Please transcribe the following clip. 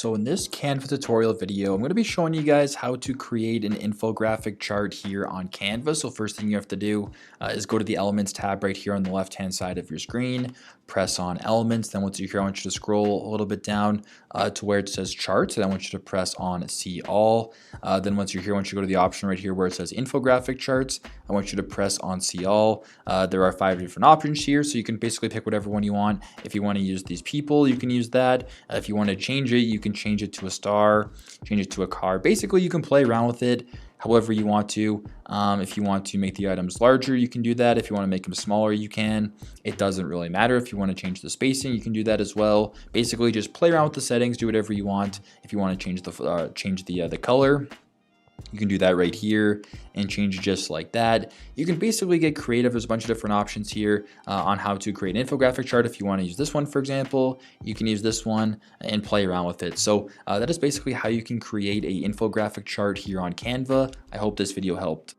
So in this Canva tutorial video, I'm going to be showing you guys how to create an infographic chart here on Canva. So first thing you have to do is go to the Elements tab right here on the left-hand side of your screen, press on Elements. Then once you're here, I want you to scroll a little bit down to where it says Charts. Then I want you to press on See All. Then once you're here, I want you to go to the option right here where it says Infographic Charts. I want you to press on See All. There are 5 different options here, so you can basically pick whatever one you want. If you want to use these people, you can use that. If you want to change it, you can change it to a star, change it to a car. Basically, you can play around with it however you want to. If you want to make the items larger, you can do that. If you want to make them smaller, you can. It doesn't really matter. If you want to change the spacing, you can do that as well. Basically, just play around with the settings, do whatever you want. If you want to change the color, you can do that right here and change it just like that. You can basically get creative. There's a bunch of different options here on how to create an infographic chart. If you want to use this one, for example, you can use this one and play around with it. So that is basically how you can create an infographic chart here on Canva. I hope this video helped.